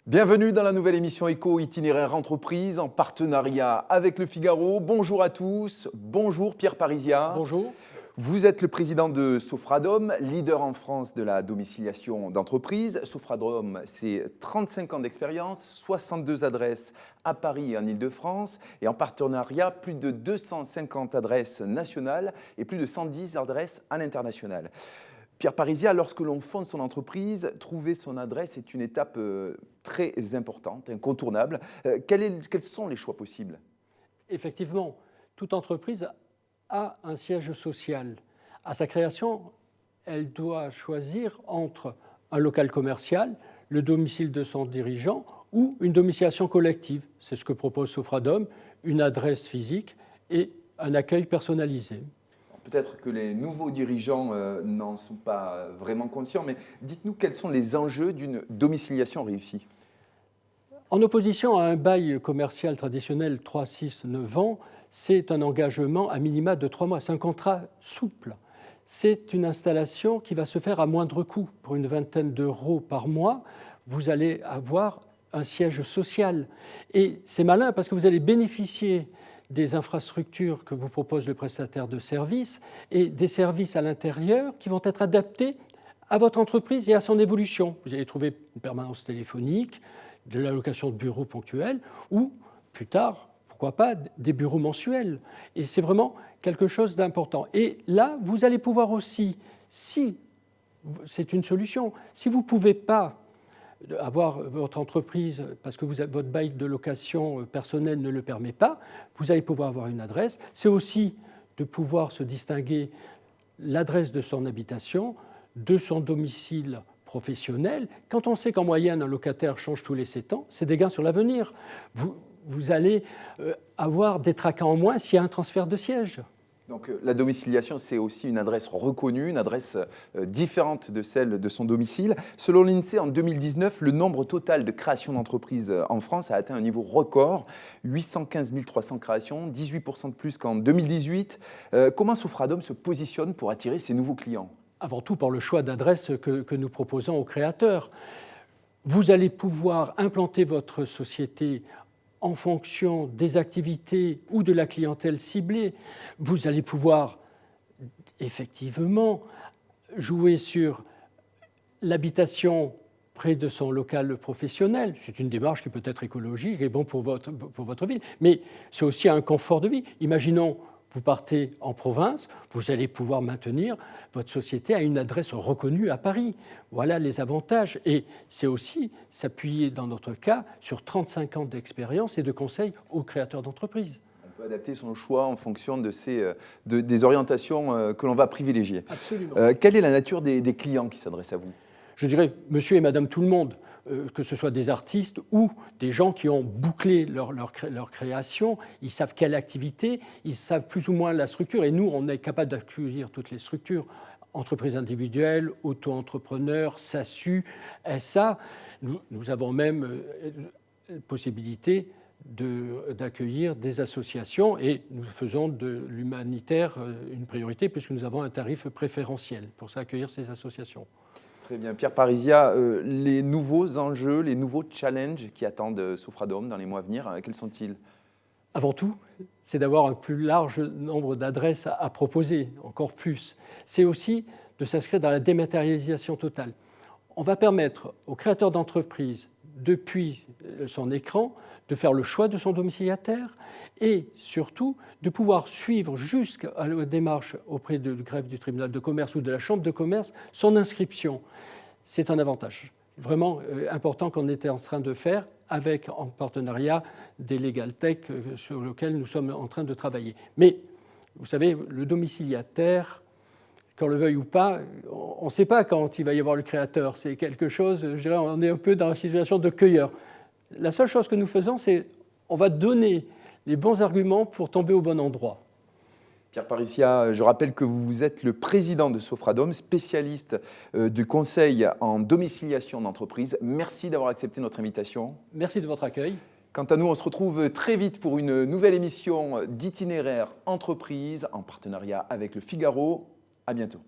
Bienvenue dans la nouvelle émission Éco Itinéraire Entreprise en partenariat avec Le Figaro. Bonjour à tous, bonjour Pierre Parizia. Bonjour. Vous êtes le président de Sofradom, leader en France de la domiciliation d'entreprise. Sofradom, c'est 35 ans d'expérience, 62 adresses à Paris et en Ile-de-France et en partenariat, plus de 250 adresses nationales et plus de 110 adresses à l'international. Pierre Parizia, lorsque l'on fonde son entreprise, trouver son adresse est une étape très importante, incontournable. Quels sont les choix possibles? Effectivement, toute entreprise a un siège social. À sa création, elle doit choisir entre un local commercial, le domicile de son dirigeant ou une domiciliation collective. C'est ce que propose Sofradom, une adresse physique et un accueil personnalisé. Peut-être que les nouveaux dirigeants n'en sont pas vraiment conscients, mais dites-nous quels sont les enjeux d'une domiciliation réussie? En opposition à un bail commercial traditionnel 3, 6, 9 ans, c'est un engagement à minima de 3 mois. C'est un contrat souple. C'est une installation qui va se faire à moindre coût. Pour une vingtaine d'euros par mois, vous allez avoir un siège social. Et c'est malin parce que vous allez bénéficier des infrastructures que vous propose le prestataire de services et des services à l'intérieur qui vont être adaptés à votre entreprise et à son évolution. Vous allez trouver une permanence téléphonique, de l'allocation de bureaux ponctuels ou, plus tard, pourquoi pas, des bureaux mensuels. Et c'est vraiment quelque chose d'important. Et là, vous allez pouvoir aussi, si c'est une solution, si vous ne pouvez pas avoir votre entreprise parce que votre bail de location personnel ne le permet pas, vous allez pouvoir avoir une adresse. C'est aussi de pouvoir se distinguer l'adresse de son habitation, de son domicile professionnel. Quand on sait qu'en moyenne, un locataire change tous les 7 ans, c'est des gains sur l'avenir. Vous allez avoir des tracas en moins s'il y a un transfert de siège. Donc la domiciliation, c'est aussi une adresse reconnue, une adresse différente de celle de son domicile. Selon l'INSEE, en 2019, le nombre total de créations d'entreprises en France a atteint un niveau record, 815 300 créations, 18% de plus qu'en 2018. Comment Sofradom se positionne pour attirer ses nouveaux clients? Avant tout par le choix d'adresse que nous proposons aux créateurs. Vous allez pouvoir implanter votre société en fonction des activités ou de la clientèle ciblée. Vous allez pouvoir effectivement jouer sur l'habitation près de son local professionnel. C'est une démarche qui peut être écologique et bon pour votre ville, mais c'est aussi un confort de vie. Imaginons, vous partez en province, vous allez pouvoir maintenir votre société à une adresse reconnue à Paris. Voilà les avantages. Et c'est aussi s'appuyer, dans notre cas, sur 35 ans d'expérience et de conseils aux créateurs d'entreprises. On peut adapter son choix en fonction des orientations que l'on va privilégier. Absolument. Quelle est la nature des clients qui s'adressent à vous? Je dirais monsieur et madame tout le monde, que ce soit des artistes ou des gens qui ont bouclé leur création, ils savent quelle activité, ils savent plus ou moins la structure. Et nous, on est capable d'accueillir toutes les structures, entreprises individuelles, auto-entrepreneurs, SASU, SA. Nous avons même possibilité d'accueillir des associations et nous faisons de l'humanitaire une priorité puisque nous avons un tarif préférentiel pour ça accueillir ces associations. Très bien. Pierre Parizia, les nouveaux enjeux, les nouveaux challenges qui attendent Sofradom dans les mois à venir, quels sont-ils? Avant tout, c'est d'avoir un plus large nombre d'adresses à proposer, encore plus. C'est aussi de s'inscrire dans la dématérialisation totale. On va permettre aux créateurs d'entreprises, depuis son écran, de faire le choix de son domiciliataire et surtout de pouvoir suivre jusqu'à la démarche auprès du greffe du tribunal de commerce ou de la chambre de commerce son inscription. C'est un avantage vraiment important qu'on était en train de faire avec en partenariat des Legal Tech sur lesquels nous sommes en train de travailler. Mais vous savez, le domiciliataire, qu'on le veuille ou pas, on ne sait pas quand il va y avoir le créateur. C'est quelque chose, je dirais, on est un peu dans la situation de cueilleur. La seule chose que nous faisons, c'est on va donner les bons arguments pour tomber au bon endroit. Pierre Parizia, je rappelle que vous êtes le président de Sofradom, spécialiste du conseil en domiciliation d'entreprise. Merci d'avoir accepté notre invitation. Merci de votre accueil. Quant à nous, on se retrouve très vite pour une nouvelle émission d'Itinéraire Entreprise en partenariat avec Le Figaro. À bientôt.